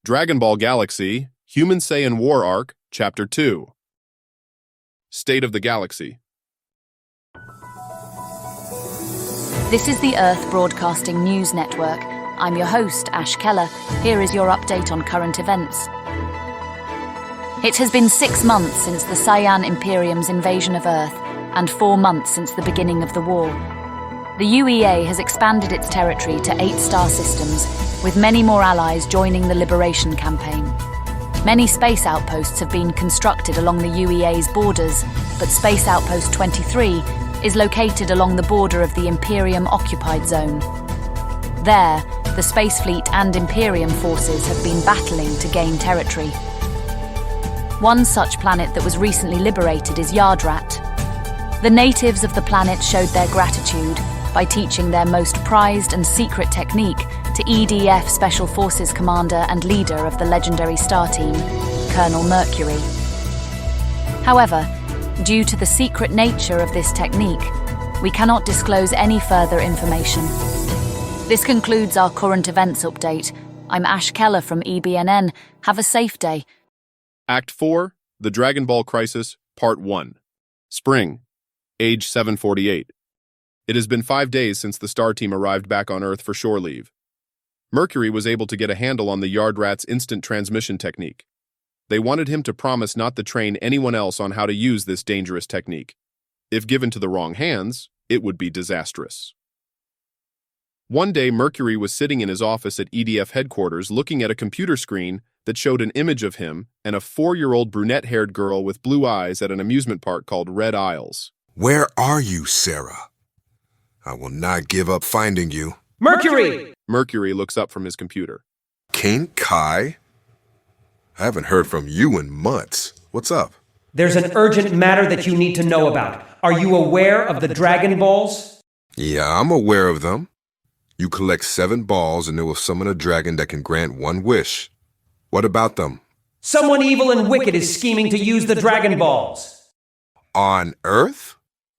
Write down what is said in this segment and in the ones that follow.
Dragon Ball Galaxy, Human-Saiyan War Arc, Chapter 2. State of the Galaxy. This is the Earth Broadcasting News Network. I'm your host, Ash Keller. Here is your update on current events. It has been 6 months since the Saiyan Imperium's invasion of Earth, and 4 months since the beginning of the war. The UEA has expanded its territory to 8 star systems, with many more allies joining the Liberation Campaign. Many space outposts have been constructed along the UEA's borders, but Space Outpost 23 is located along the border of the Imperium-occupied zone. There, the Space Fleet and Imperium forces have been battling to gain territory. One such planet that was recently liberated is Yardrat. The natives of the planet showed their gratitude by teaching their most prized and secret technique to EDF Special Forces commander and leader of the legendary star team, Colonel Mercury. However, due to the secret nature of this technique, we cannot disclose any further information. This concludes our current events update. I'm Ash Keller from EBNN. Have a safe day. Act 4, The Dragon Ball Crisis, Part 1. Spring, age 748. It has been 5 days since the Star Team arrived back on Earth for shore leave. Mercury was able to get a handle on the Yardrat's instant transmission technique. They wanted him to promise not to train anyone else on how to use this dangerous technique. If given to the wrong hands, it would be disastrous. One day, Mercury was sitting in his office at EDF headquarters looking at a computer screen that showed an image of him and a 4-year-old brunette-haired girl with blue eyes at an amusement park called Red Isles. Where are you, Sarah? I will not give up finding you. Mercury! Mercury looks up from his computer. King Kai? I haven't heard from you in months. What's up? There's an urgent matter that you need to know about. Are you aware of the Dragon Balls? Yeah, I'm aware of them. You collect 7 balls and it will summon a dragon that can grant 1 wish. What about them? Someone evil and wicked is scheming to use the Dragon Balls. On Earth?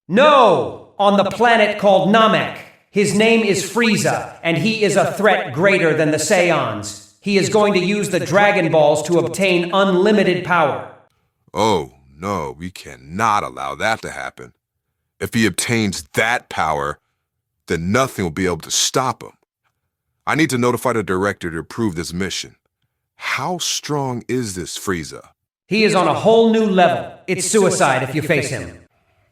No! On the planet called Namek. His name is Frieza, and he is a threat greater than the Saiyans. He is going to use the Dragon Balls to obtain unlimited power. Oh, no, we cannot allow that to happen. If he obtains that power, then nothing will be able to stop him. I need to notify the director to approve this mission. How strong is this Frieza? He is on a whole new level. It's suicide if you face him.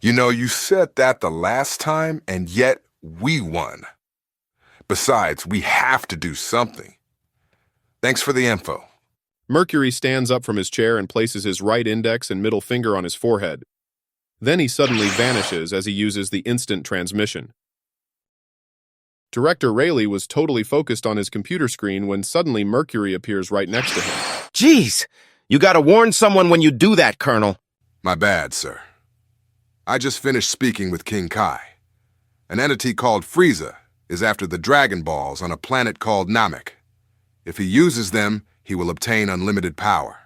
You know, you said that the last time, and yet we won. Besides, we have to do something. Thanks for the info. Mercury stands up from his chair and places his right index and middle finger on his forehead. Then he suddenly vanishes as he uses the instant transmission. Director Rayleigh was totally focused on his computer screen when suddenly Mercury appears right next to him. Jeez, you gotta warn someone when you do that, Colonel. My bad, sir. I just finished speaking with King Kai. An entity called Frieza is after the Dragon Balls on a planet called Namek. If he uses them, he will obtain unlimited power.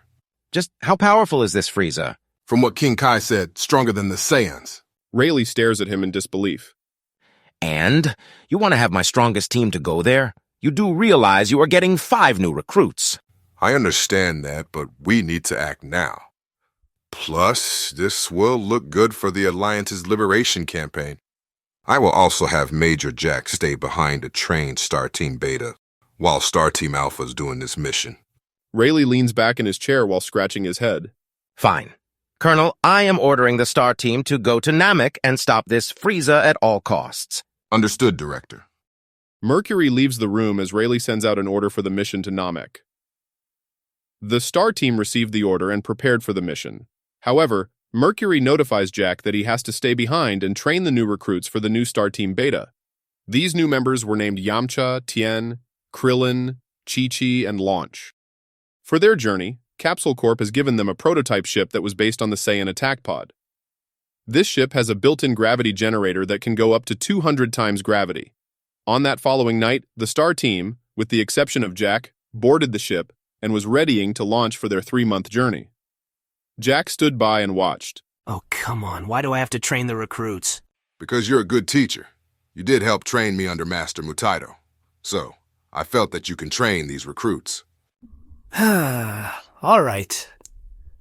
Just how powerful is this Frieza? From what King Kai said, stronger than the Saiyans. Rayleigh stares at him in disbelief. And? You want to have my strongest team to go there? You do realize you are getting 5 new recruits. I understand that, but we need to act now. Plus, this will look good for the Alliance's liberation campaign. I will also have Major Jack stay behind to train Star Team Beta, while Star Team Alpha is doing this mission. Rayleigh leans back in his chair while scratching his head. Fine. Colonel, I am ordering the Star Team to go to Namek and stop this Frieza at all costs. Understood, Director. Mercury leaves the room as Rayleigh sends out an order for the mission to Namek. The Star Team received the order and prepared for the mission. However, Mercury notifies Jack that he has to stay behind and train the new recruits for the new Star Team Beta. These new members were named Yamcha, Tien, Krillin, Chi-Chi, and Launch. For their journey, Capsule Corp has given them a prototype ship that was based on the Saiyan attack pod. This ship has a built-in gravity generator that can go up to 200 times gravity. On that following night, the Star Team, with the exception of Jack, boarded the ship and was readying to launch for their 3-month journey. Jack stood by and watched. Oh, come on. Why do I have to train the recruits? Because you're a good teacher. You did help train me under Master Mutaito. So, I felt that you can train these recruits. All right.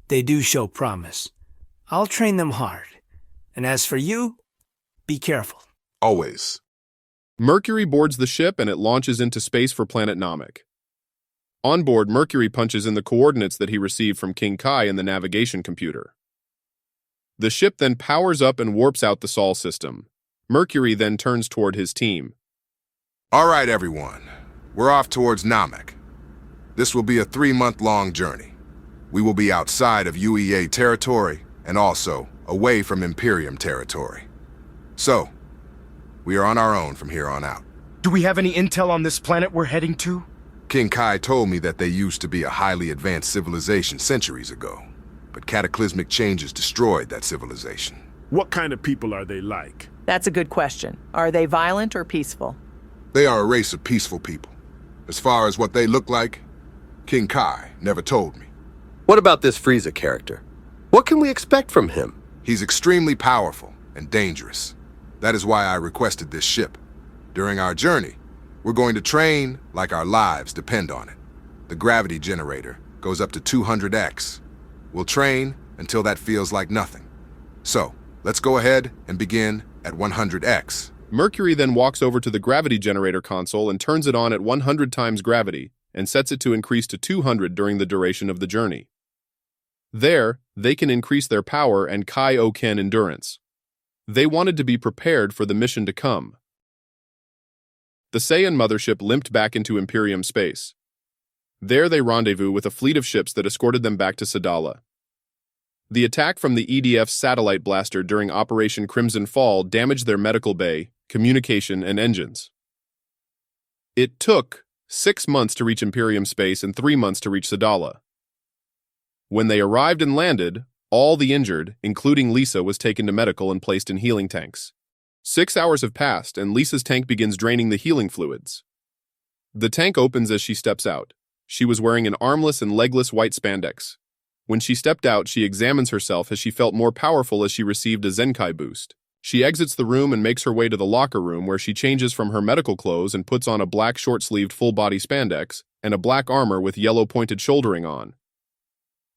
They do show promise. I'll train them hard. And as for you, be careful. Always. Mercury boards the ship and it launches into space for planet Namek. On board, Mercury punches in the coordinates that he received from King Kai in the navigation computer. The ship then powers up and warps out the Sol system. Mercury then turns toward his team. All right, everyone. We're off towards Namek. This will be a 3-month-long journey. We will be outside of UEA territory and also away from Imperium territory. So, we are on our own from here on out. Do we have any intel on this planet we're heading to? King Kai told me that they used to be a highly advanced civilization centuries ago, but cataclysmic changes destroyed that civilization. What kind of people are they like? That's a good question. Are they violent or peaceful? They are a race of peaceful people. As far as what they look like, King Kai never told me. What about this Frieza character? What can we expect from him? He's extremely powerful and dangerous. That is why I requested this ship. During our journey, we're going to train like our lives depend on it. The gravity generator goes up to 200x. We'll train until that feels like nothing. So, let's go ahead and begin at 100x. Mercury then walks over to the gravity generator console and turns it on at 100 times gravity and sets it to increase to 200 during the duration of the journey. There, they can increase their power and Kaioken endurance. They wanted to be prepared for the mission to come. The Saiyan mothership limped back into Imperium space. There they rendezvous with a fleet of ships that escorted them back to Sadala. The attack from the EDF's satellite blaster during Operation Crimson Fall damaged their medical bay, communication, and engines. It took 6 months to reach Imperium space and 3 months to reach Sadala. When they arrived and landed, all the injured, including Lisa, was taken to medical and placed in healing tanks. 6 hours have passed, and Lisa's tank begins draining the healing fluids. The tank opens as she steps out. She was wearing an armless and legless white spandex. When she stepped out, she examines herself as she felt more powerful as she received a Zenkai boost. She exits the room and makes her way to the locker room where she changes from her medical clothes and puts on a black short-sleeved full-body spandex and a black armor with yellow-pointed shouldering on.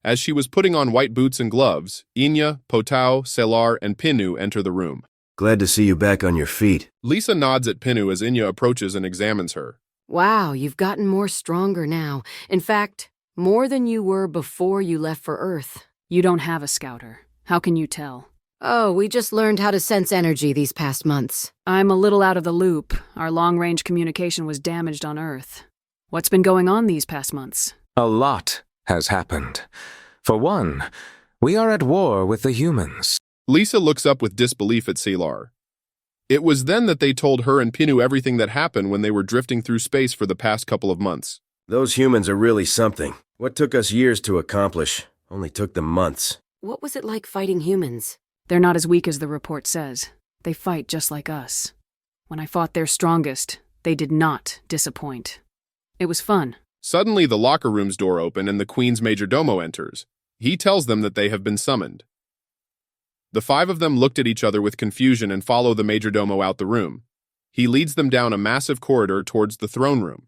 As she was putting on white boots and gloves, Inya, Potao, Selar, and Pinu enter the room. Glad to see you back on your feet. Lisa nods at Pinu as Inya approaches and examines her. Wow, you've gotten more stronger now. In fact, more than you were before you left for Earth. You don't have a scouter. How can you tell? Oh, we just learned how to sense energy these past months. I'm a little out of the loop. Our long-range communication was damaged on Earth. What's been going on these past months? A lot has happened. For one, we are at war with the humans. Lisa looks up with disbelief at Selar. It was then that they told her and Pinu everything that happened when they were drifting through space for the past couple of months. Those humans are really something. What took us years to accomplish only took them months. What was it like fighting humans? They're not as weak as the report says. They fight just like us. When I fought their strongest, they did not disappoint. It was fun. Suddenly, the locker room's door opens and the Queen's majordomo enters. He tells them that they have been summoned. The 5 of them looked at each other with confusion and follow the majordomo out the room. He leads them down a massive corridor towards the throne room.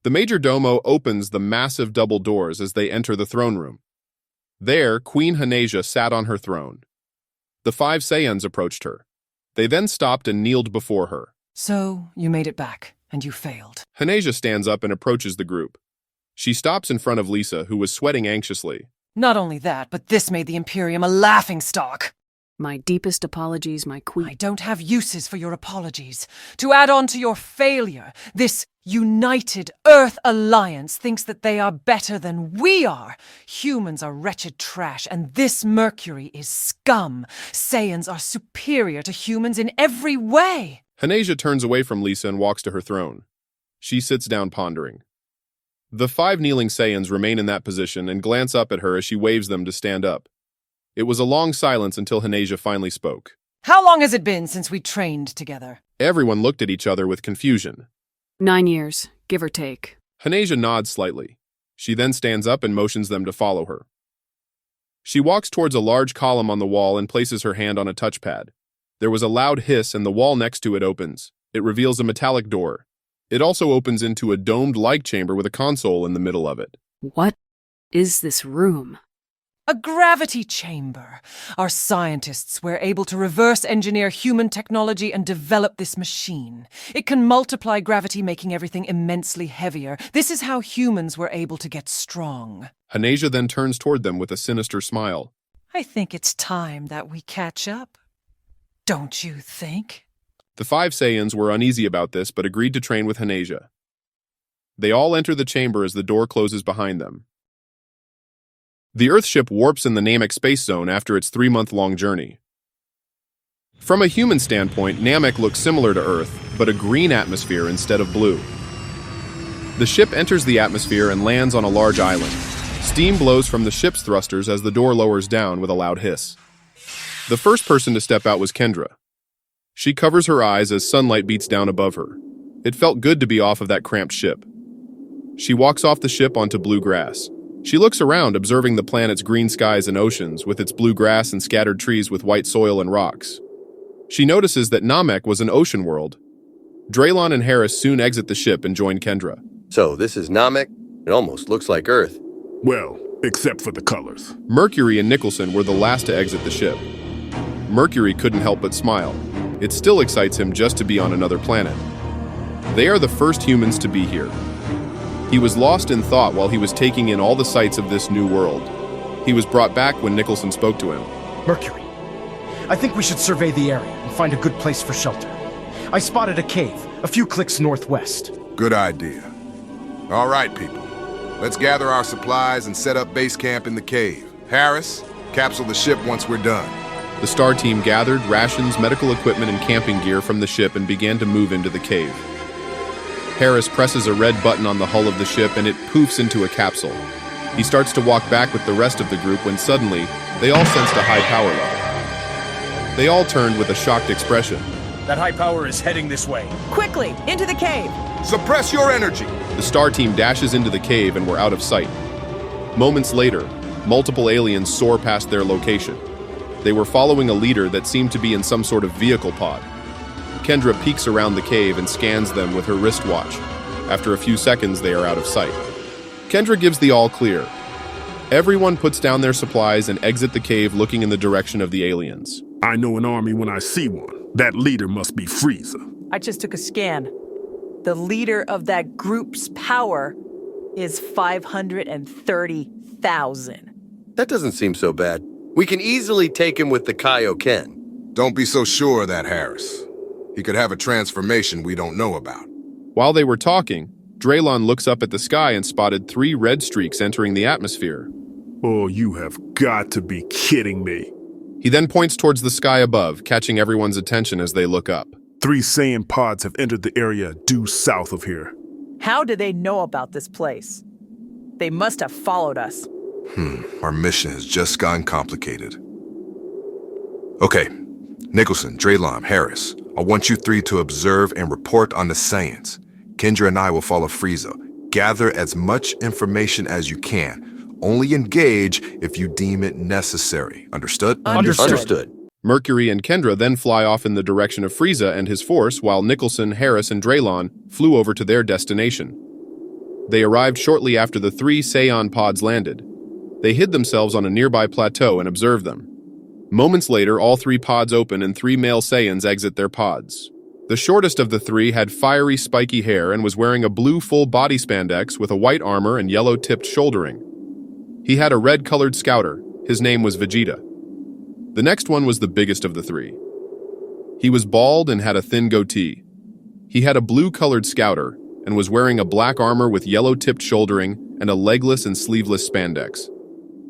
The majordomo opens the massive double doors as they enter the throne room. There, Queen Hanasia sat on her throne. The 5 Saiyans approached her. They then stopped and kneeled before her. So, you made it back, and you failed. Hanasia stands up and approaches the group. She stops in front of Lisa, who was sweating anxiously. Not only that, but this made the Imperium a laughingstock. My deepest apologies, my queen. I don't have uses for your apologies. To add on to your failure, this united Earth Alliance thinks that they are better than we are. Humans are wretched trash, and this Mercury is scum. Saiyans are superior to humans in every way. Hanasia turns away from Lisa and walks to her throne. She sits down pondering. The 5 kneeling Saiyans remain in that position and glance up at her as she waves them to stand up. It was a long silence until Hanasia finally spoke. How long has it been since we trained together? Everyone looked at each other with confusion. 9 years, give or take. Hanasia nods slightly. She then stands up and motions them to follow her. She walks towards a large column on the wall and places her hand on a touchpad. There was a loud hiss and the wall next to it opens. It reveals a metallic door. It also opens into a domed-like chamber with a console in the middle of it. What is this room? A gravity chamber. Our scientists were able to reverse engineer human technology and develop this machine. It can multiply gravity, making everything immensely heavier. This is how humans were able to get strong. Hanasia then turns toward them with a sinister smile. I think it's time that we catch up. Don't you think? The 5 Saiyans were uneasy about this, but agreed to train with Hanasia. They all enter the chamber as the door closes behind them. The Earthship warps in the Namek space zone after its 3-month-long journey. From a human standpoint, Namek looks similar to Earth, but a green atmosphere instead of blue. The ship enters the atmosphere and lands on a large island. Steam blows from the ship's thrusters as the door lowers down with a loud hiss. The first person to step out was Kendra. She covers her eyes as sunlight beats down above her. It felt good to be off of that cramped ship. She walks off the ship onto blue grass. She looks around, observing the planet's green skies and oceans, with its blue grass and scattered trees with white soil and rocks. She notices that Namek was an ocean world. Draylon and Harris soon exit the ship and join Kendra. So, this is Namek? It almost looks like Earth. Well, except for the colors. Mercury and Nicholson were the last to exit the ship. Mercury couldn't help but smile. It still excites him just to be on another planet. They are the first humans to be here. He was lost in thought while he was taking in all the sights of this new world. He was brought back when Nicholson spoke to him. Mercury, I think we should survey the area and find a good place for shelter. I spotted a cave, a few clicks northwest. Good idea. All right, people. Let's gather our supplies and set up base camp in the cave. Harris, capsule the ship once we're done. The Star Team gathered rations, medical equipment, and camping gear from the ship and began to move into the cave. Harris presses a red button on the hull of the ship and it poofs into a capsule. He starts to walk back with the rest of the group when suddenly, they all sensed a high power level. They all turned with a shocked expression. That high power is heading this way. Quickly, into the cave! Suppress your energy! The Star Team dashes into the cave and were out of sight. Moments later, multiple aliens soar past their location. They were following a leader that seemed to be in some sort of vehicle pod. Kendra peeks around the cave and scans them with her wristwatch. After a few seconds, they are out of sight. Kendra gives the all clear. Everyone puts down their supplies and exit the cave looking in the direction of the aliens. I know an army when I see one. That leader must be Frieza. I just took a scan. The leader of that group's power is 530,000. That doesn't seem so bad. We can easily take him with the Kaioken. Don't be so sure of that, Harris. He could have a transformation we don't know about. While they were talking, Draylon looks up at the sky and spotted 3 red streaks entering the atmosphere. Oh, you have got to be kidding me. He then points towards the sky above, catching everyone's attention as they look up. 3 Saiyan pods have entered the area due south of here. How do they know about this place? They must have followed us. Our mission has just gotten complicated. Okay, Nicholson, Draylon, Harris, I want you 3 to observe and report on the Saiyans. Kendra and I will follow Frieza. Gather as much information as you can. Only engage if you deem it necessary. Understood? Understood. Mercury and Kendra then fly off in the direction of Frieza and his force, while Nicholson, Harris, and Draylon flew over to their destination. They arrived shortly after the 3 Saiyan pods landed. They hid themselves on a nearby plateau and observed them. Moments later, all 3 pods open and 3 male Saiyans exit their pods. The shortest of the 3 had fiery, spiky hair and was wearing a blue full-body spandex with a white armor and yellow-tipped shouldering. He had a red-colored scouter. His name was Vegeta. The next one was the biggest of the 3. He was bald and had a thin goatee. He had a blue-colored scouter and was wearing a black armor with yellow-tipped shouldering and a legless and sleeveless spandex.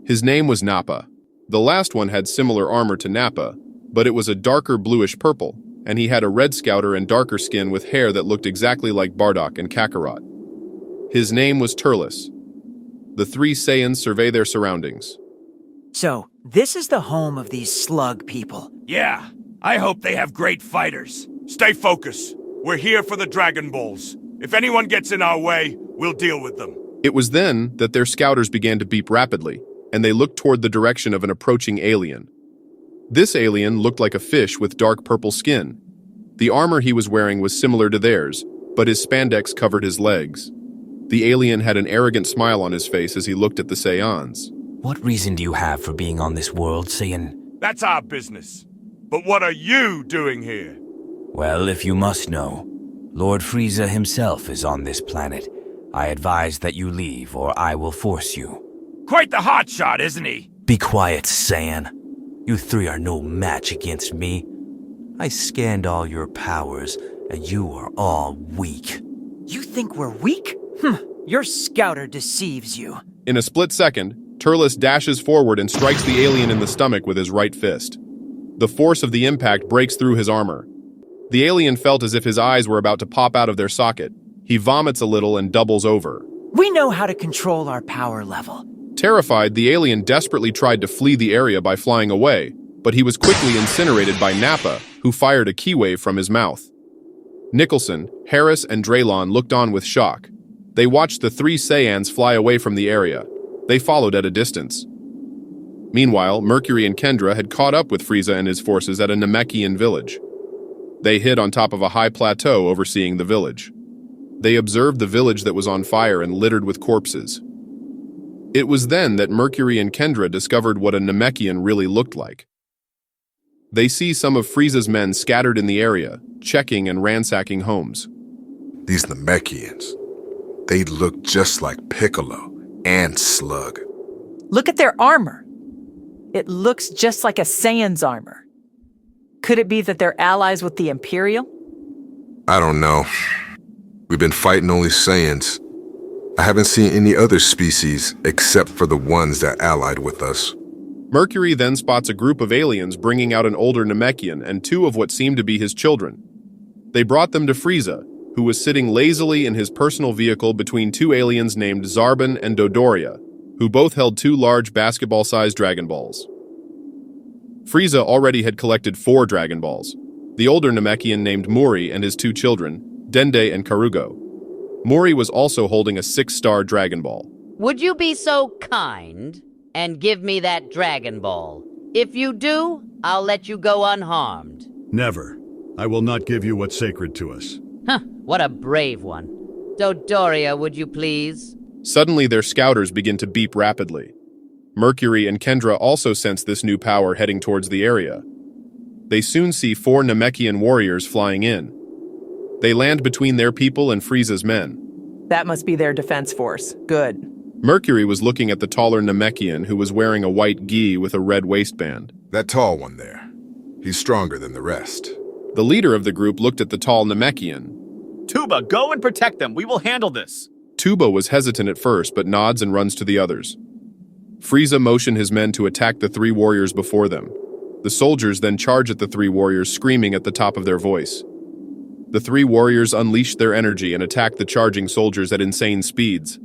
His name was Nappa. The last one had similar armor to Nappa, but it was a darker bluish-purple, and he had a red scouter and darker skin with hair that looked exactly like Bardock and Kakarot. His name was Turles. The 3 Saiyans survey their surroundings. So, this is the home of these slug people. Yeah, I hope they have great fighters. Stay focused. We're here for the Dragon Balls. If anyone gets in our way, we'll deal with them. It was then that their scouters began to beep rapidly, and they looked toward the direction of an approaching alien. This alien looked like a fish with dark purple skin. The armor he was wearing was similar to theirs, but his spandex covered his legs. The alien had an arrogant smile on his face as he looked at the Saiyans. What reason do you have for being on this world, Saiyan? That's our business. But what are you doing here? Well, if you must know, Lord Frieza himself is on this planet. I advise that you leave, or I will force you. Quite the hotshot, isn't he? Be quiet, Saiyan. You three are no match against me. I scanned all your powers, and you are all weak. You think we're weak? Your scouter deceives you. In a split second, Turles dashes forward and strikes the alien in the stomach with his right fist. The force of the impact breaks through his armor. The alien felt as if his eyes were about to pop out of their socket. He vomits a little and doubles over. We know how to control our power level. Terrified, the alien desperately tried to flee the area by flying away, but he was quickly incinerated by Nappa, who fired a ki wave from his mouth. Nicholson, Harris, and Draylon looked on with shock. They watched the three Saiyans fly away from the area. They followed at a distance. Meanwhile, Mercury and Kendra had caught up with Frieza and his forces at a Namekian village. They hid on top of a high plateau overseeing the village. They observed the village that was on fire and littered with corpses. It was then that Mercury and Kendra discovered what a Namekian really looked like. They see some of Frieza's men scattered in the area, checking and ransacking homes. These Namekians, they look just like Piccolo and Slug. Look at their armor. It looks just like a Saiyan's armor. Could it be that they're allies with the Imperial? I don't know. We've been fighting only Saiyans. I haven't seen any other species except for the ones that allied with us. Mercury then spots a group of aliens bringing out an older Namekian and two of what seemed to be his children. They brought them to Frieza, who was sitting lazily in his personal vehicle between two aliens named Zarbon and Dodoria, who both held two large basketball-sized Dragon Balls. Frieza already had collected 4 Dragon Balls. The older Namekian named Muri and his two children, Dende and Karugo. Muri was also holding a 6-star Dragon Ball. Would you be so kind and give me that Dragon Ball? If you do, I'll let you go unharmed. Never. I will not give you what's sacred to us. Huh, what a brave one. Dodoria, would you please? Suddenly, their scouters begin to beep rapidly. Mercury and Kendra also sense this new power heading towards the area. They soon see 4 Namekian warriors flying in. They land between their people and Frieza's men. That must be their defense force. Good. Mercury was looking at the taller Namekian who was wearing a white gi with a red waistband. That tall one there. He's stronger than the rest. The leader of the group looked at the tall Namekian. Tuba, go and protect them. We will handle this. Tuba was hesitant at first, but nods and runs to the others. Frieza motioned his men to attack the 3 warriors before them. The soldiers then charge at the 3 warriors, screaming at the top of their voice. The 3 warriors unleashed their energy and attacked the charging soldiers at insane speeds.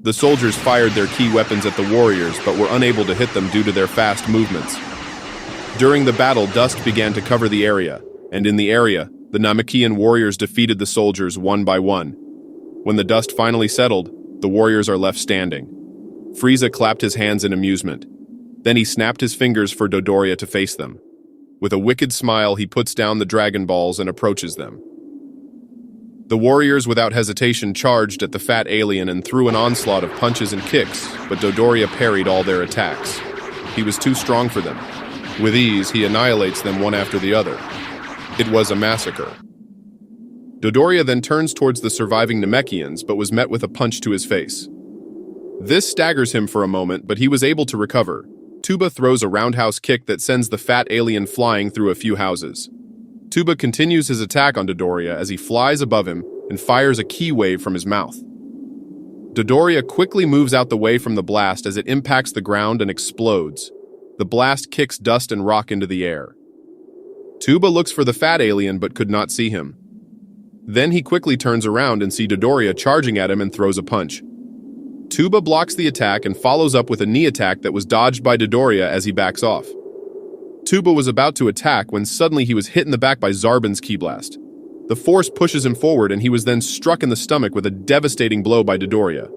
The soldiers fired their key weapons at the warriors, but were unable to hit them due to their fast movements. During the battle, dust began to cover the area, and in the area, the Namekian warriors defeated the soldiers one by one. When the dust finally settled, the warriors are left standing. Frieza clapped his hands in amusement. Then he snapped his fingers for Dodoria to face them. With a wicked smile, he puts down the Dragon Balls and approaches them. The warriors, without hesitation, charged at the fat alien and threw an onslaught of punches and kicks, but Dodoria parried all their attacks. He was too strong for them. With ease, he annihilates them one after the other. It was a massacre. Dodoria then turns towards the surviving Namekians, but was met with a punch to his face. This staggers him for a moment, but he was able to recover. Tuba throws a roundhouse kick that sends the fat alien flying through a few houses. Tuba continues his attack on Dodoria as he flies above him and fires a ki wave from his mouth. Dodoria quickly moves out the way from the blast as it impacts the ground and explodes. The blast kicks dust and rock into the air. Tuba looks for the fat alien but could not see him. Then he quickly turns around and sees Dodoria charging at him and throws a punch. Tuba blocks the attack and follows up with a knee attack that was dodged by Dodoria as he backs off. Tuba was about to attack when suddenly he was hit in the back by Zarbon's ki blast. The force pushes him forward and he was then struck in the stomach with a devastating blow by Dodoria.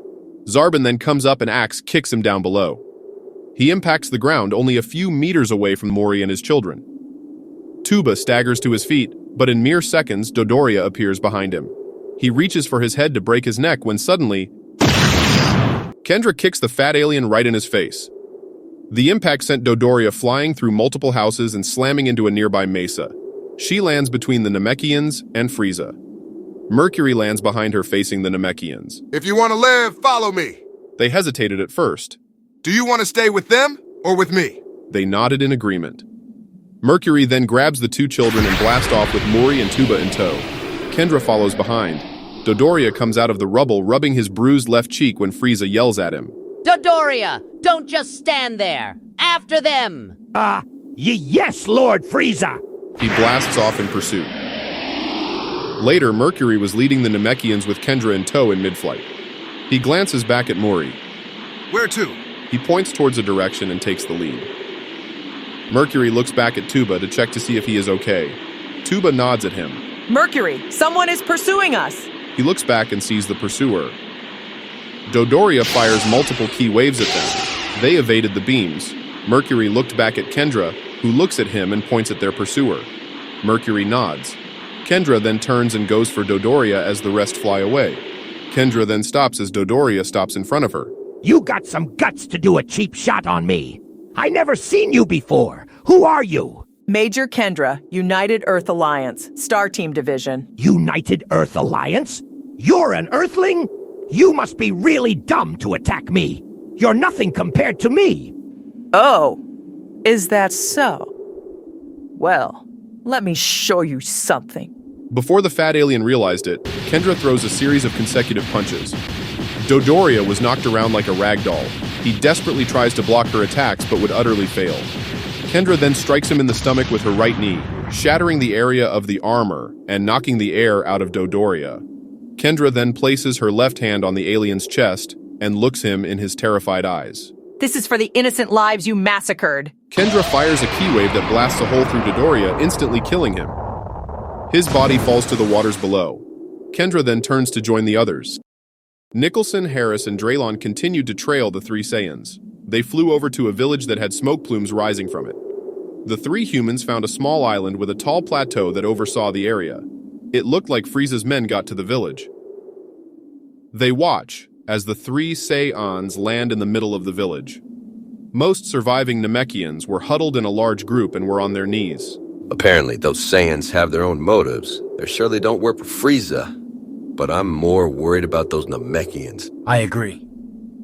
Zarbon then comes up and axe kicks him down below. He impacts the ground only a few meters away from Mori and his children. Tuba staggers to his feet, but in mere seconds, Dodoria appears behind him. He reaches for his head to break his neck when suddenly, Kendra kicks the fat alien right in his face. The impact sent Dodoria flying through multiple houses and slamming into a nearby mesa. She lands between the Namekians and Frieza. Mercury lands behind her facing the Namekians. If you want to live, follow me. They hesitated at first. Do you want to stay with them or with me? They nodded in agreement. Mercury then grabs the two children and blasts off with Mori and Tuba in tow. Kendra follows behind. Dodoria comes out of the rubble, rubbing his bruised left cheek when Frieza yells at him. Dodoria, don't just stand there. After them. Yes, Lord Frieza. He blasts off in pursuit. Later, Mercury was leading the Namekians with Kendra in tow in mid-flight. He glances back at Mori. Where to? He points towards a direction and takes the lead. Mercury looks back at Tuba to check to see if he is okay. Tuba nods at him. Mercury, someone is pursuing us. He looks back and sees the pursuer. Dodoria fires multiple key waves at them. They evaded the beams. Mercury looked back at Kendra, who looks at him and points at their pursuer. Mercury nods. Kendra then turns and goes for Dodoria as the rest fly away. Kendra then stops as Dodoria stops in front of her. You got some guts to do a cheap shot on me. I never seen you before. Who are you? Major Kendra, United Earth Alliance, Star Team Division. United Earth Alliance? You're an Earthling? You must be really dumb to attack me. You're nothing compared to me. Oh, is that so? Well, let me show you something. Before the fat alien realized it, Kendra throws a series of consecutive punches. Dodoria was knocked around like a rag doll. He desperately tries to block her attacks but would utterly fail. Kendra then strikes him in the stomach with her right knee, shattering the area of the armor and knocking the air out of Dodoria. Kendra then places her left hand on the alien's chest and looks him in his terrified eyes. This is for the innocent lives you massacred. Kendra fires a key wave that blasts a hole through Dodoria, instantly killing him. His body falls to the waters below. Kendra then turns to join the others. Nicholson, Harris, and Draylon continued to trail the three Saiyans. They flew over to a village that had smoke plumes rising from it. The three humans found a small island with a tall plateau that oversaw the area. It looked like Frieza's men got to the village. They watch as the three Saiyans land in the middle of the village. Most surviving Namekians were huddled in a large group and were on their knees. Apparently, those Saiyans have their own motives. They surely don't work for Frieza. But I'm more worried about those Namekians. I agree.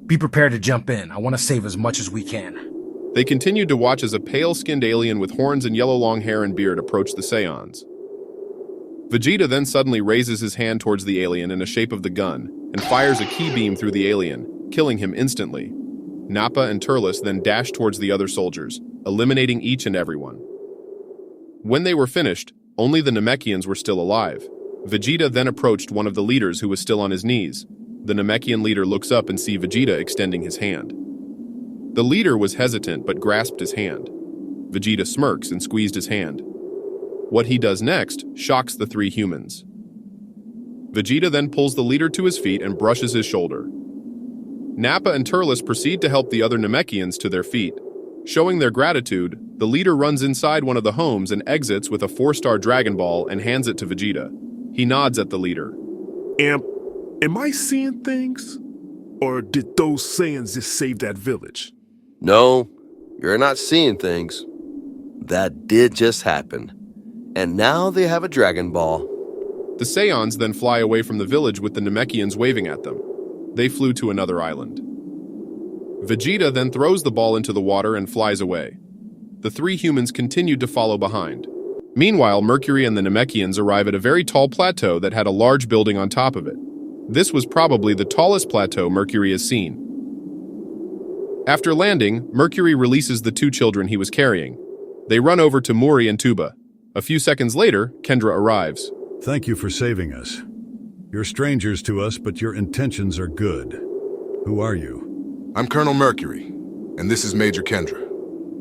Be prepared to jump in. I want to save as much as we can. They continued to watch as a pale-skinned alien with horns and yellow long hair and beard approached the Saiyans. Vegeta then suddenly raises his hand towards the alien in the shape of the gun and fires a key beam through the alien, killing him instantly. Nappa and Turles then dash towards the other soldiers, eliminating each and everyone. When they were finished, only the Namekians were still alive. Vegeta then approached one of the leaders who was still on his knees. The Namekian leader looks up and sees Vegeta extending his hand. The leader was hesitant but grasped his hand. Vegeta smirks and squeezed his hand. What he does next shocks the three humans. Vegeta then pulls the leader to his feet and brushes his shoulder. Nappa and Turles proceed to help the other Namekians to their feet. Showing their gratitude, the leader runs inside one of the homes and exits with a 4-star Dragon Ball and hands it to Vegeta. He nods at the leader. Am I seeing things? Or did those Saiyans just save that village? No, you're not seeing things. That did just happen. And now they have a Dragon Ball. The Saiyans then fly away from the village with the Namekians waving at them. They flew to another island. Vegeta then throws the ball into the water and flies away. The three humans continued to follow behind. Meanwhile, Mercury and the Namekians arrive at a very tall plateau that had a large building on top of it. This was probably the tallest plateau Mercury has seen. After landing, Mercury releases the two children he was carrying. They run over to Mori and Tuba. A few seconds later, Kendra arrives. Thank you for saving us. You're strangers to us, but your intentions are good. Who are you? I'm Colonel Mercury, and this is Major Kendra.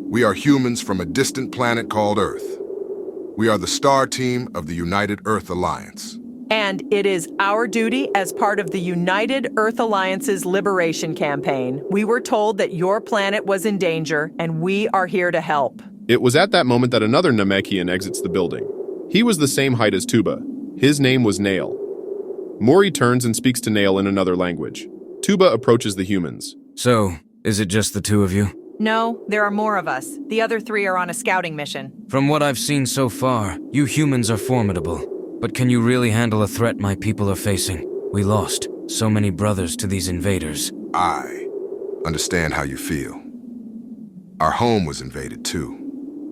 We are humans from a distant planet called Earth. We are the Star Team of the United Earth Alliance. And it is our duty as part of the United Earth Alliance's liberation campaign. We were told that your planet was in danger, and we are here to help. It was at that moment that another Namekian exits the building. He was the same height as Tuba. His name was Nail. Mori turns and speaks to Nail in another language. Tuba approaches the humans. So, is it just the two of you? No, there are more of us. The other 3 are on a scouting mission. From what I've seen so far, you humans are formidable. But can you really handle a threat my people are facing? We lost so many brothers to these invaders. I understand how you feel. Our home was invaded too,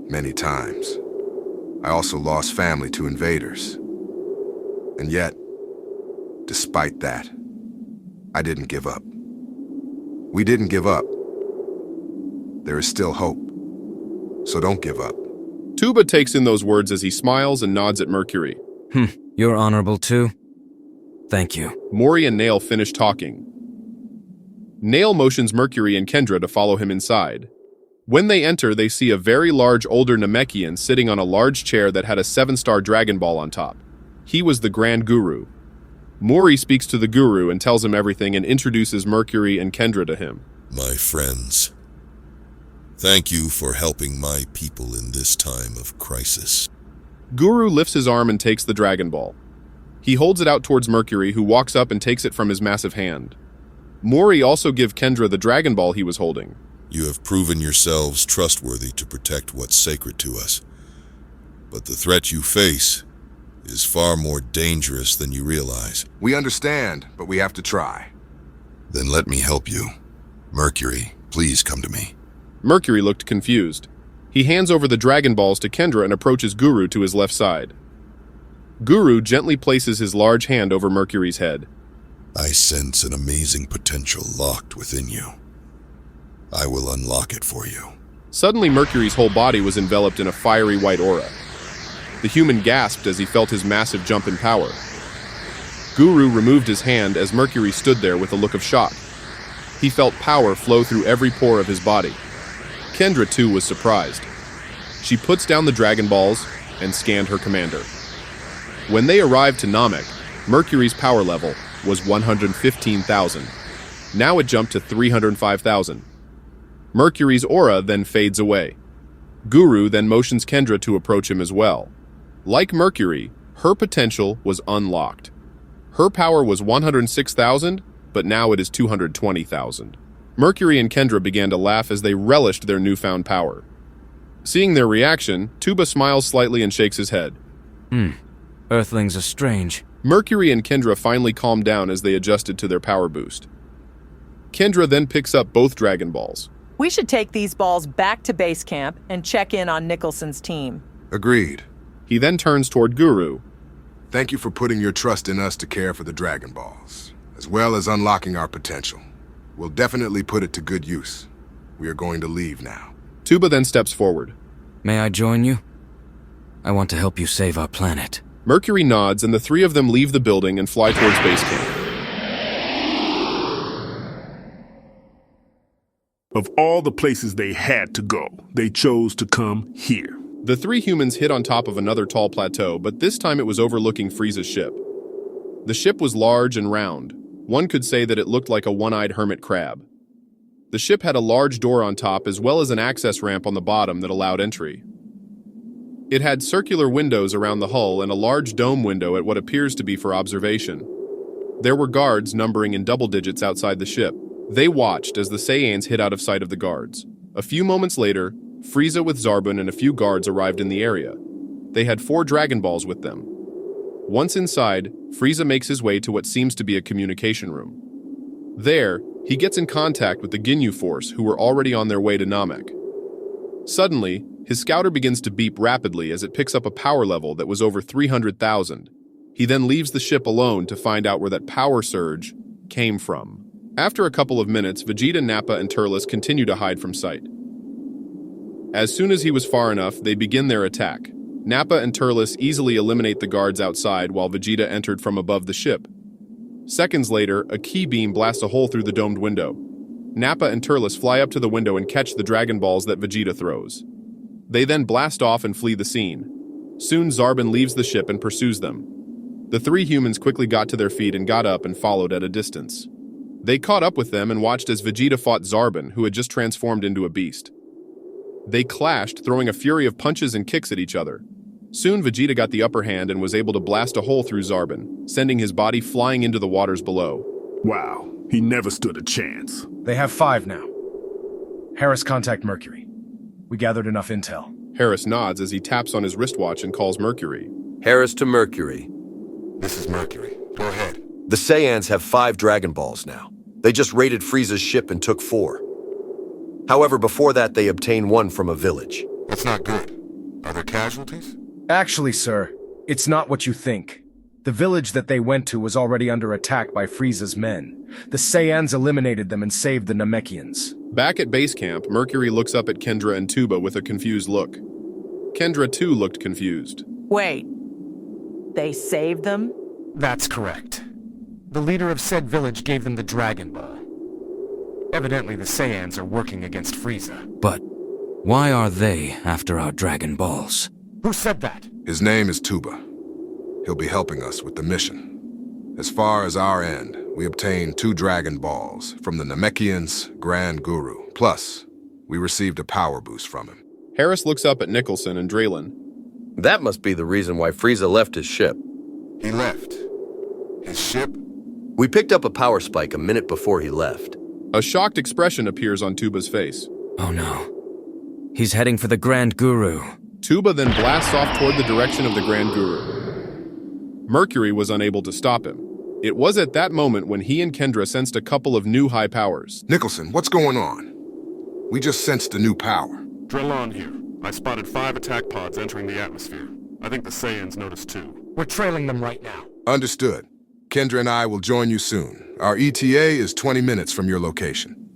many times. I also lost family to invaders. And yet, despite that, I didn't give up. We didn't give up. There is still hope. So don't give up. Tuba takes in those words as he smiles and nods at Mercury. You're honorable too? Thank you. Mori and Nail finish talking. Nail motions Mercury and Kendra to follow him inside. When they enter, they see a very large older Namekian sitting on a large chair that had a 7-star Dragon Ball on top. He was the Grand Guru. Mori speaks to the Guru and tells him everything and introduces Mercury and Kendra to him. My friends, thank you for helping my people in this time of crisis. Guru lifts his arm and takes the Dragon Ball. He holds it out towards Mercury, who walks up and takes it from his massive hand. Mori also gives Kendra the Dragon Ball he was holding. You have proven yourselves trustworthy to protect what's sacred to us. But the threat you face is far more dangerous than you realize. We understand, but we have to try. Then let me help you. Mercury, please come to me. Mercury looked confused. He hands over the Dragon Balls to Kendra and approaches Guru to his left side. Guru gently places his large hand over Mercury's head. I sense an amazing potential locked within you. I will unlock it for you. Suddenly, Mercury's whole body was enveloped in a fiery white aura. The human gasped as he felt his massive jump in power. Guru removed his hand as Mercury stood there with a look of shock. He felt power flow through every pore of his body. Kendra, too, was surprised. She puts down the Dragon Balls and scanned her commander. When they arrived to Namek, Mercury's power level was 115,000. Now it jumped to 305,000. Mercury's aura then fades away. Guru then motions Kendra to approach him as well. Like Mercury, her potential was unlocked. Her power was 106,000, but now it is 220,000. Mercury and Kendra began to laugh as they relished their newfound power. Seeing their reaction, Tuba smiles slightly and shakes his head. Earthlings are strange. Mercury and Kendra finally calmed down as they adjusted to their power boost. Kendra then picks up both Dragon Balls. We should take these balls back to base camp and check in on Nicholson's team. Agreed. He then turns toward Guru. Thank you for putting your trust in us to care for the Dragon Balls, as well as unlocking our potential. We'll definitely put it to good use. We are going to leave now. Tuba then steps forward. May I join you? I want to help you save our planet. Mercury nods and the 3 of them leave the building and fly towards base camp. Of all the places they had to go, they chose to come here. The 3 humans hit on top of another tall plateau, but this time it was overlooking Frieza's ship. The ship was large and round. One could say that it looked like a one-eyed hermit crab. The ship had a large door on top as well as an access ramp on the bottom that allowed entry. It had circular windows around the hull and a large dome window at what appears to be for observation. There were guards numbering in double digits outside the ship. They watched as the Saiyans hid out of sight of the guards. A few moments later, Frieza with Zarbon and a few guards arrived in the area. They had 4 Dragon Balls with them. Once inside, Frieza makes his way to what seems to be a communication room. There, he gets in contact with the Ginyu Force, who were already on their way to Namek. Suddenly, his scouter begins to beep rapidly as it picks up a power level that was over 300,000. He then leaves the ship alone to find out where that power surge came from. After a couple of minutes, Vegeta, Nappa, and Turles continue to hide from sight. As soon as he was far enough, they begin their attack. Nappa and Turles easily eliminate the guards outside while Vegeta entered from above the ship. Seconds later, a key beam blasts a hole through the domed window. Nappa and Turles fly up to the window and catch the Dragon Balls that Vegeta throws. They then blast off and flee the scene. Soon Zarbon leaves the ship and pursues them. The 3 humans quickly got to their feet and got up and followed at a distance. They caught up with them and watched as Vegeta fought Zarbon, who had just transformed into a beast. They clashed, throwing a fury of punches and kicks at each other. Soon Vegeta got the upper hand and was able to blast a hole through Zarbon, sending his body flying into the waters below. Wow, he never stood a chance. They have 5 now. Harris, contact Mercury. We gathered enough intel. Harris nods as he taps on his wristwatch and calls Mercury. Harris to Mercury. This is Mercury. Go ahead. The Saiyans have 5 Dragon Balls now. They just raided Frieza's ship and took 4. However, before that, they obtained 1 from a village. That's not good. Are there casualties? Actually, sir, it's not what you think. The village that they went to was already under attack by Frieza's men. The Saiyans eliminated them and saved the Namekians. Back at base camp, Mercury looks up at Kendra and Tuba with a confused look. Kendra, too, looked confused. Wait. They saved them? That's correct. The leader of said village gave them the Dragon Ball. Evidently, the Saiyans are working against Frieza. But why are they after our Dragon Balls? Who said that? His name is Tuba. He'll be helping us with the mission. As far as our end, we obtained 2 Dragon Balls from the Namekian's Grand Guru. Plus, we received a power boost from him. Harris looks up at Nicholson and Draylen. That must be the reason why Frieza left his ship. He left? His ship? We picked up a power spike a minute before he left. A shocked expression appears on Tuba's face. Oh no. He's heading for the Grand Guru. Tuba then blasts off toward the direction of the Grand Guru. Mercury was unable to stop him. It was at that moment when he and Kendra sensed a couple of new high powers. Nicholson, what's going on? We just sensed a new power. Drillon here. I spotted 5 attack pods entering the atmosphere. I think the Saiyans noticed too. We're trailing them right now. Understood. Kendra and I will join you soon. Our ETA is 20 minutes from your location.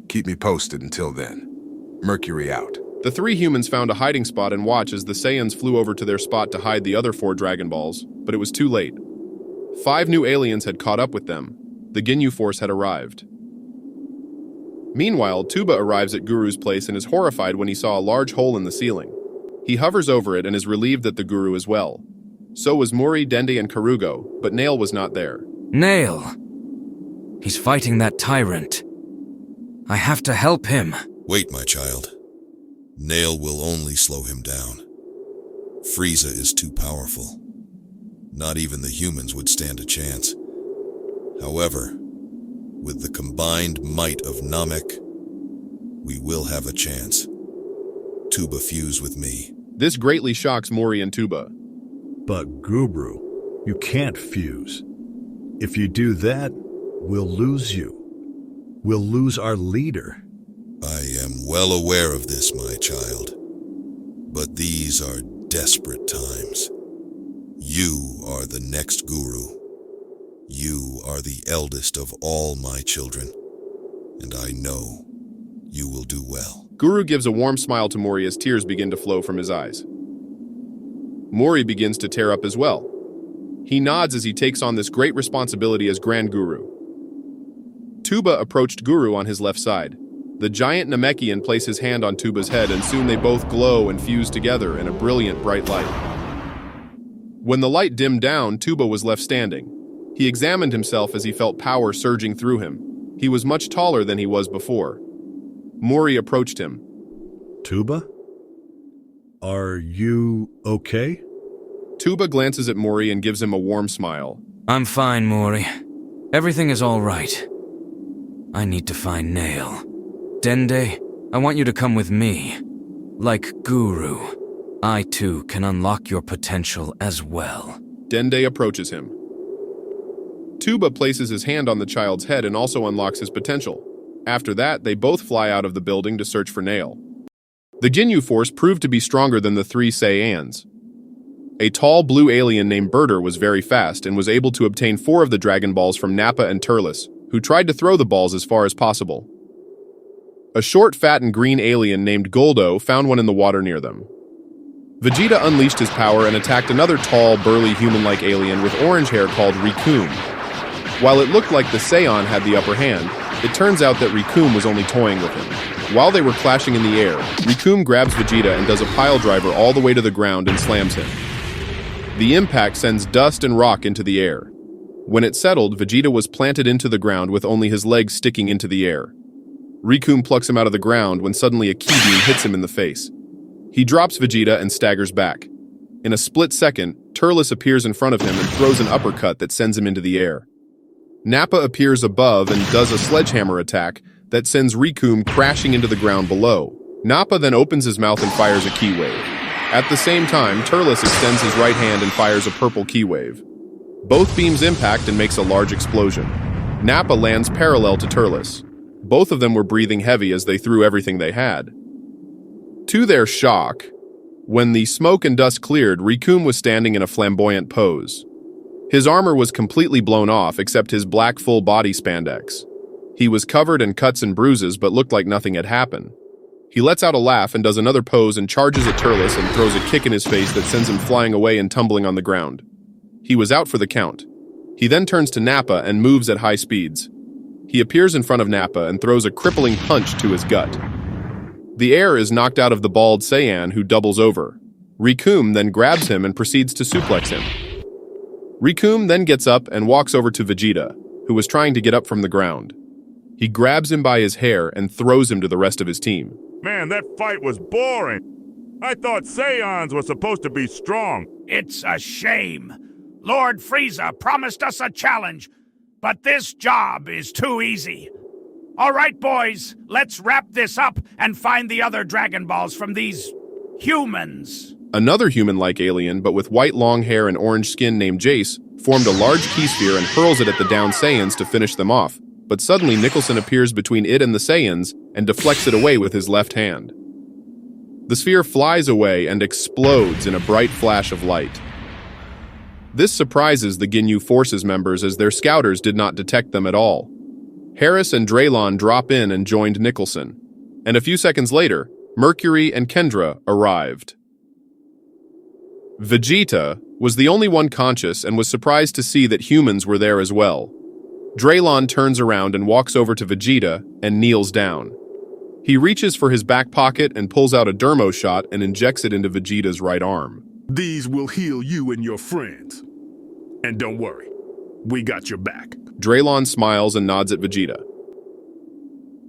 Keep me posted until then. Mercury out. The 3 humans found a hiding spot and watch as the Saiyans flew over to their spot to hide the other 4 Dragon Balls, but it was too late. 5 new aliens had caught up with them. The Ginyu Force had arrived. Meanwhile, Tuba arrives at Guru's place and is horrified when he saw a large hole in the ceiling. He hovers over it and is relieved that the Guru is well. So was Mori, Dende, and Karugo, but Nail was not there. Nail! He's fighting that tyrant. I have to help him. Wait, my child. Nail will only slow him down. Frieza is too powerful. Not even the humans would stand a chance. However, with the combined might of Namek, we will have a chance. Tuba fuse with me. This greatly shocks Mori and Tuba. But Guru, you can't fuse. If you do that, we'll lose you. We'll lose our leader. I am well aware of this, my child. But these are desperate times. You are the next Guru. You are the eldest of all my children, and I know you will do well. Guru gives a warm smile to Mori as tears begin to flow from his eyes. Mori begins to tear up as well. He nods as he takes on this great responsibility as Grand Guru. Tuba approached Guru on his left side. The giant Namekian placed his hand on Tuba's head, and soon they both glow and fuse together in a brilliant bright light. When the light dimmed down, Tuba was left standing. He examined himself as he felt power surging through him. He was much taller than he was before. Mori approached him. Tuba? Are you okay? Tuba glances at Mori and gives him a warm smile. I'm fine, Mori. Everything is all right. I need to find Nail. Dende, I want you to come with me. Like Guru, I too can unlock your potential as well. Dende approaches him. Tuba places his hand on the child's head and also unlocks his potential. After that, they both fly out of the building to search for Nail. The Ginyu Force proved to be stronger than the 3 Saiyans. A tall blue alien named Birder was very fast and was able to obtain 4 of the Dragon Balls from Nappa and Turles, who tried to throw the balls as far as possible. A short, fat, and green alien named Goldo found one in the water near them. Vegeta unleashed his power and attacked another tall, burly human-like alien with orange hair called Rikum. While it looked like the Saiyan had the upper hand, it turns out that Rikum was only toying with him. While they were clashing in the air, Rikum grabs Vegeta and does a pile driver all the way to the ground and slams him. The impact sends dust and rock into the air. When it settled, Vegeta was planted into the ground with only his legs sticking into the air. Rikum plucks him out of the ground when suddenly a ki beam hits him in the face. He drops Vegeta and staggers back. In a split second, Turles appears in front of him and throws an uppercut that sends him into the air. Nappa appears above and does a sledgehammer attack that sends Rikum crashing into the ground below. Nappa then opens his mouth and fires a key wave. At the same time, Turles extends his right hand and fires a purple key wave. Both beams impact and makes a large explosion. Nappa lands parallel to Turles. Both of them were breathing heavy as they threw everything they had. To their shock, when the smoke and dust cleared, Rikum was standing in a flamboyant pose. His armor was completely blown off except his black full-body spandex. He was covered in cuts and bruises but looked like nothing had happened. He lets out a laugh and does another pose and charges at Turles and throws a kick in his face that sends him flying away and tumbling on the ground. He was out for the count. He then turns to Nappa and moves at high speeds. He appears in front of Nappa and throws a crippling punch to his gut. The air is knocked out of the bald Saiyan, who doubles over. Rikum then grabs him and proceeds to suplex him. Rikum then gets up and walks over to Vegeta, who was trying to get up from the ground. He grabs him by his hair and throws him to the rest of his team. Man, that fight was boring. I thought Saiyans were supposed to be strong. It's a shame. Lord Frieza promised us a challenge, but this job is too easy. All right, boys, let's wrap this up and find the other Dragon Balls from these humans. Another human-like alien, but with white long hair and orange skin named Jace, formed a large key sphere and hurls it at the downed Saiyans to finish them off. But suddenly Nicholson appears between it and the Saiyans and deflects it away with his left hand. The sphere flies away and explodes in a bright flash of light. This surprises the Ginyu Forces members as their scouters did not detect them at all. Harris and Draylon drop in and joined Nicholson, and a few seconds later, Mercury and Kendra arrived. Vegeta was the only one conscious and was surprised to see that humans were there as well. Draylon turns around and walks over to Vegeta and kneels down. He reaches for his back pocket and pulls out a dermo shot and injects it into Vegeta's right arm. These will heal you and your friends. And don't worry, we got your back. Draylon smiles and nods at Vegeta.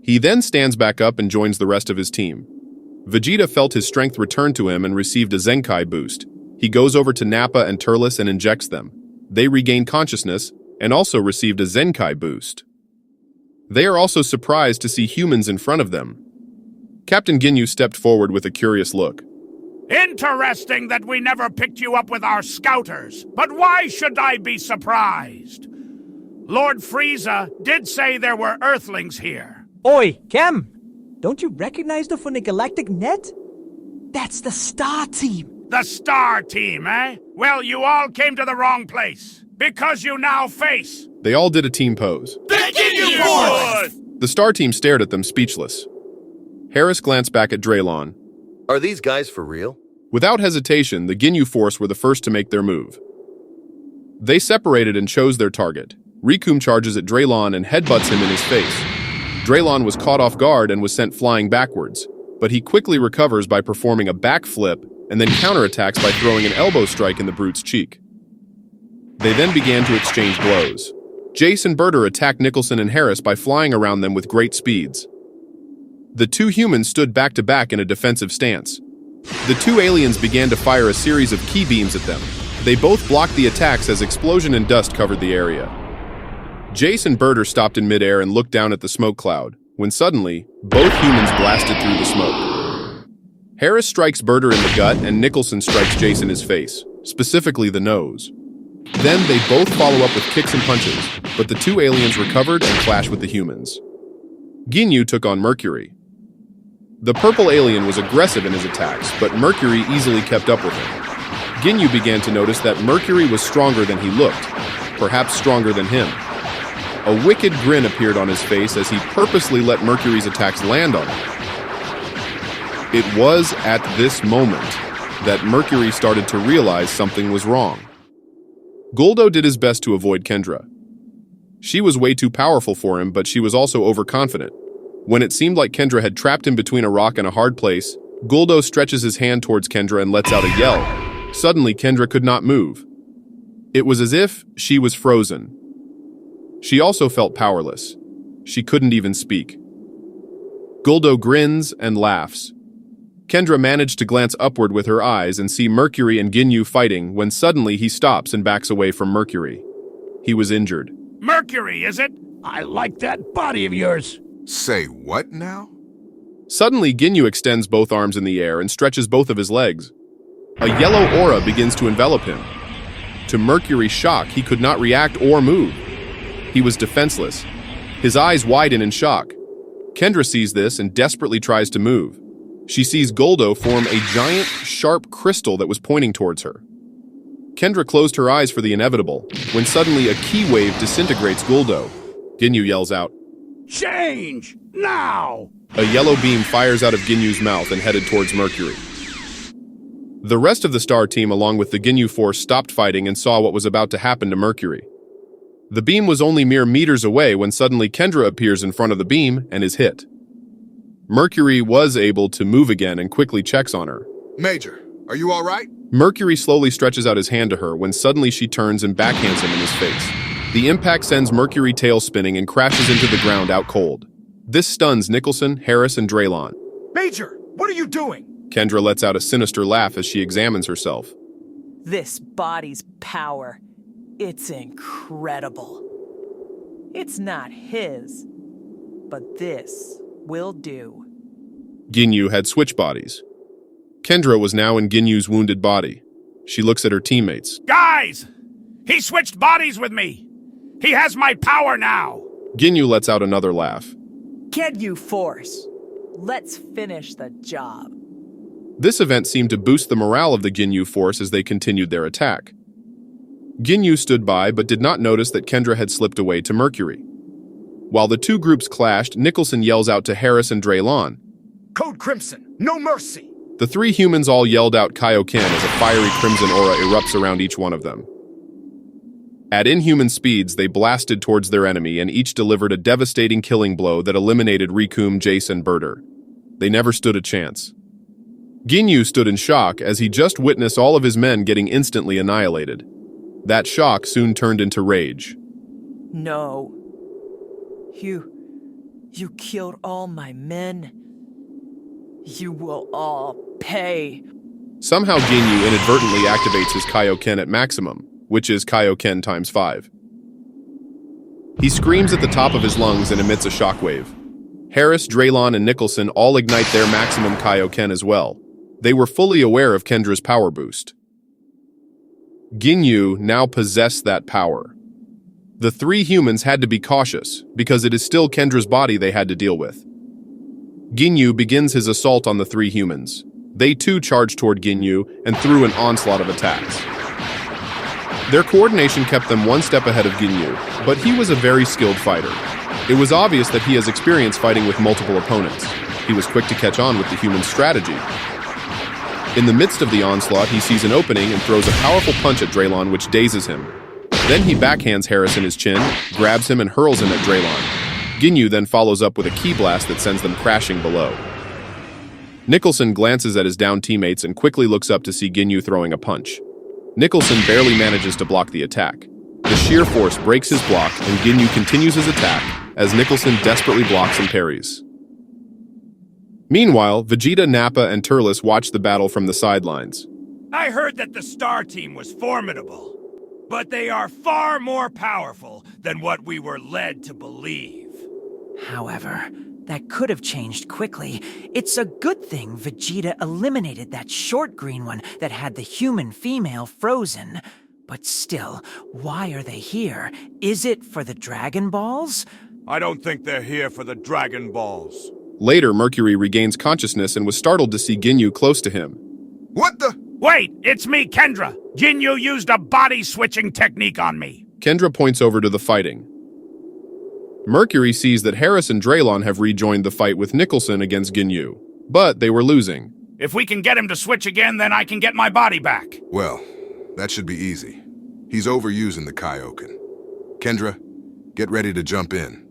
He then stands back up and joins the rest of his team. Vegeta felt his strength return to him and received a Zenkai boost. He goes over to Nappa and Turles and injects them. They regain consciousness and also received a Zenkai boost. They are also surprised to see humans in front of them. Captain Ginyu stepped forward with a curious look. Interesting that we never picked you up with our scouters, but why should I be surprised? Lord Frieza did say there were Earthlings here. Oi, Kem! Don't you recognize them from the Galactic Net? That's the Star Team. The Star Team, eh? Well, you all came to the wrong place, because you now face... They all did a team pose. The Ginyu Force! The Star Team stared at them, speechless. Harris glanced back at Draylon. Are these guys for real? Without hesitation, the Ginyu Force were the first to make their move. They separated and chose their target. Rikum charges at Draylon and headbutts him in his face. Draylon was caught off guard and was sent flying backwards, but he quickly recovers by performing a backflip and then counterattacks by throwing an elbow strike in the brute's cheek. They then began to exchange blows. Jace and Berter attacked Nicholson and Harris by flying around them with great speeds. The two humans stood back to back in a defensive stance. The two aliens began to fire a series of key beams at them. They both blocked the attacks as explosion and dust covered the area. Jace and Berter stopped in midair and looked down at the smoke cloud, when suddenly, both humans blasted through the smoke. Harris strikes Berter in the gut and Nicholson strikes Jace in his face, specifically the nose. Then they both follow up with kicks and punches, but the two aliens recovered and clashed with the humans. Ginyu took on Mercury. The purple alien was aggressive in his attacks, but Mercury easily kept up with him. Ginyu began to notice that Mercury was stronger than he looked, perhaps stronger than him. A wicked grin appeared on his face as he purposely let Mercury's attacks land on him. It was at this moment that Mercury started to realize something was wrong. Guldo did his best to avoid Kendra. She was way too powerful for him, but she was also overconfident. When it seemed like Kendra had trapped him between a rock and a hard place, Guldo stretches his hand towards Kendra and lets out a yell. Suddenly, Kendra could not move. It was as if she was frozen. She also felt powerless. She couldn't even speak. Guldo grins and laughs. Kendra managed to glance upward with her eyes and see Mercury and Ginyu fighting when suddenly he stops and backs away from Mercury. He was injured. Mercury, is it? I like that body of yours. Say what now? Suddenly, Ginyu extends both arms in the air and stretches both of his legs. A yellow aura begins to envelop him. To Mercury's shock, he could not react or move. He was defenseless. His eyes widen in shock. Kendra sees this and desperately tries to move. She sees Goldo form a giant, sharp crystal that was pointing towards her. Kendra closed her eyes for the inevitable, when suddenly a ki wave disintegrates Goldo. Ginyu yells out, "Change! Now!" A yellow beam fires out of Ginyu's mouth and headed towards Mercury. The rest of the Star Team, along with the Ginyu Force, stopped fighting and saw what was about to happen to Mercury. The beam was only mere meters away when suddenly Kendra appears in front of the beam and is hit. Mercury was able to move again and quickly checks on her. Major, are you all right? Mercury slowly stretches out his hand to her when suddenly she turns and backhands him in his face. The impact sends Mercury tail spinning and crashes into the ground out cold. This stuns Nicholson, Harris, and Draylon. Major, what are you doing? Kendra lets out a sinister laugh as she examines herself. This body's power, it's incredible. It's not his, but this will do. Ginyu had switch bodies. Kendra was now in Ginyu's wounded body. She looks at her teammates. Guys! He switched bodies with me! He has my power now! Ginyu lets out another laugh. Ginyu Force, let's finish the job. This event seemed to boost the morale of the Ginyu Force as they continued their attack. Ginyu stood by but did not notice that Kendra had slipped away to Mercury. While the two groups clashed, Nicholson yells out to Harris and Draylon. Code Crimson, no mercy! The three humans all yelled out Kaioken as a fiery crimson aura erupts around each one of them. At inhuman speeds, they blasted towards their enemy and each delivered a devastating killing blow that eliminated Rikum, Jace, and Birder. They never stood a chance. Ginyu stood in shock as he just witnessed all of his men getting instantly annihilated. That shock soon turned into rage. No. You killed all my men. You will all pay. Somehow Ginyu inadvertently activates his Kaioken at maximum, which is Kaioken times 5. He screams at the top of his lungs and emits a shockwave. Harris, Draylon, and Nicholson all ignite their maximum Kaioken as well. They were fully aware of Kendra's power boost. Ginyu now possessed that power. The three humans had to be cautious, because it is still Kendra's body they had to deal with. Ginyu begins his assault on the three humans. They too charged toward Ginyu and threw an onslaught of attacks. Their coordination kept them one step ahead of Ginyu, but he was a very skilled fighter. It was obvious that he has experience fighting with multiple opponents. He was quick to catch on with the human strategy. In the midst of the onslaught, he sees an opening and throws a powerful punch at Draylon, which dazes him. Then he backhands Harris in his chin, grabs him and hurls him at Draylon. Ginyu then follows up with a ki blast that sends them crashing below. Nicholson glances at his downed teammates and quickly looks up to see Ginyu throwing a punch. Nicholson barely manages to block the attack. The sheer force breaks his block and Ginyu continues his attack as Nicholson desperately blocks and parries. Meanwhile, Vegeta, Nappa, and Turles watch the battle from the sidelines. I heard that the Star Team was formidable, but they are far more powerful than what we were led to believe. However, that could have changed quickly. It's a good thing Vegeta eliminated that short green one that had the human female frozen. But still, why are they here? Is it for the Dragon Balls? I don't think they're here for the Dragon Balls. Later, Mercury regains consciousness and was startled to see Ginyu close to him. What the? Wait, it's me, Kendra. Ginyu used a body-switching technique on me. Kendra points over to the fighting. Mercury sees that Harris and Draylon have rejoined the fight with Nicholson against Ginyu, but they were losing. If we can get him to switch again, then I can get my body back. Well, that should be easy. He's overusing the Kaioken. Kendra, get ready to jump in.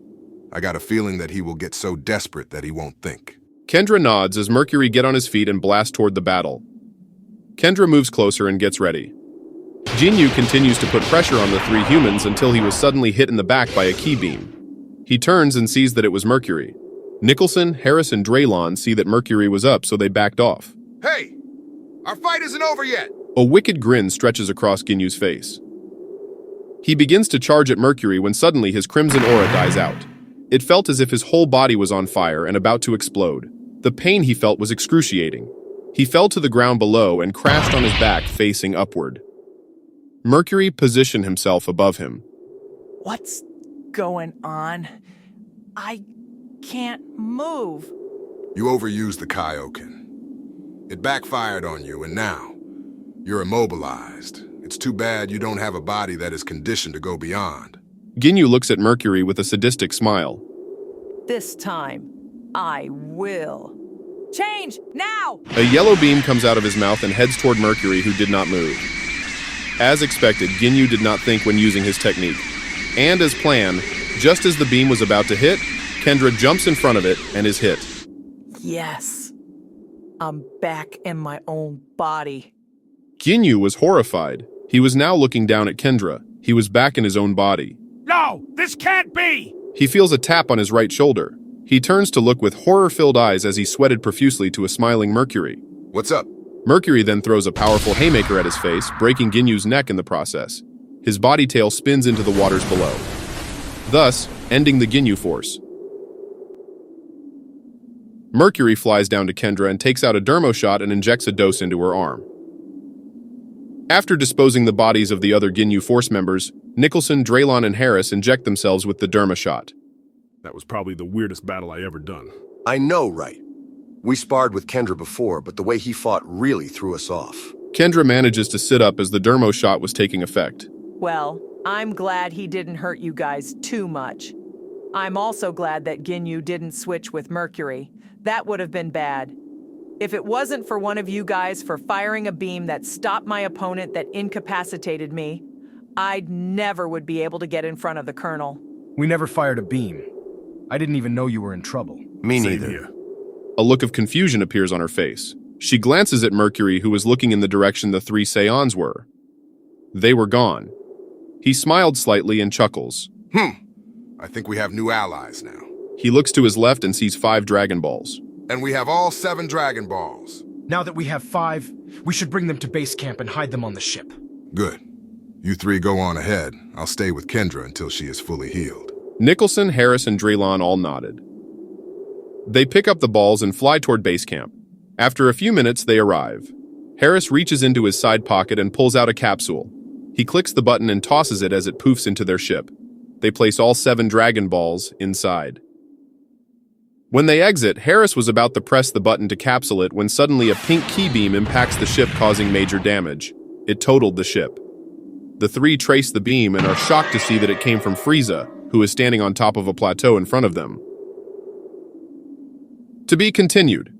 I got a feeling that he will get so desperate that he won't think. Kendra nods as Mercury gets on his feet and blasts toward the battle. Kendra moves closer and gets ready. Ginyu continues to put pressure on the three humans until he was suddenly hit in the back by a ki beam. He turns and sees that it was Mercury. Nicholson, Harris, and Draylon see that Mercury was up, so they backed off. Hey! Our fight isn't over yet! A wicked grin stretches across Ginyu's face. He begins to charge at Mercury when suddenly his crimson aura dies out. It felt as if his whole body was on fire and about to explode. The pain he felt was excruciating. He fell to the ground below and crashed on his back, facing upward. Mercury positioned himself above him. What's going on? I can't move. You overused the Kaioken. It backfired on you, and now you're immobilized. It's too bad you don't have a body that is conditioned to go beyond. Ginyu looks at Mercury with a sadistic smile. This time, I will. Change, now! A yellow beam comes out of his mouth and heads toward Mercury, who did not move. As expected, Ginyu did not think when using his technique. And as planned, just as the beam was about to hit, Kendra jumps in front of it and is hit. Yes. I'm back in my own body. Ginyu was horrified. He was now looking down at Kendra. He was back in his own body. No, this can't be! He feels a tap on his right shoulder. He turns to look with horror-filled eyes as he sweated profusely to a smiling Mercury. What's up? Mercury then throws a powerful haymaker at his face, breaking Ginyu's neck in the process. His body tail spins into the waters below, thus ending the Ginyu force. Mercury flies down to Kendra and takes out a dermo shot and injects a dose into her arm. After disposing the bodies of the other Ginyu force members, Nicholson, Draylon, and Harris inject themselves with the derma shot. That was probably the weirdest battle I ever done. I know, right? We sparred with Kendra before, but the way he fought really threw us off. Kendra manages to sit up as the dermo shot was taking effect. Well, I'm glad he didn't hurt you guys too much. I'm also glad that Ginyu didn't switch with Mercury. That would have been bad. If it wasn't for one of you guys for firing a beam that stopped my opponent that incapacitated me, I'd never would be able to get in front of the Colonel. We never fired a beam. I didn't even know you were in trouble. Me Same neither. here. A look of confusion appears on her face. She glances at Mercury, who was looking in the direction the three Saiyans were. They were gone. He smiled slightly and chuckles. I think we have new allies now. He looks to his left and sees 5 Dragon Balls. And we have all 7 Dragon Balls. Now that we have 5, we should bring them to base camp and hide them on the ship. Good. You 3 go on ahead. I'll stay with Kendra until she is fully healed. Nicholson, Harris, and Draylon all nodded. They pick up the balls and fly toward base camp. After a few minutes, they arrive. Harris reaches into his side pocket and pulls out a capsule. He clicks the button and tosses it as it poofs into their ship. They place all 7 Dragon Balls inside. When they exit, Harris was about to press the button to capsule it when suddenly a pink key beam impacts the ship, causing major damage. It totaled the ship. The 3 trace the beam and are shocked to see that it came from Frieza, who is standing on top of a plateau in front of them. To be continued.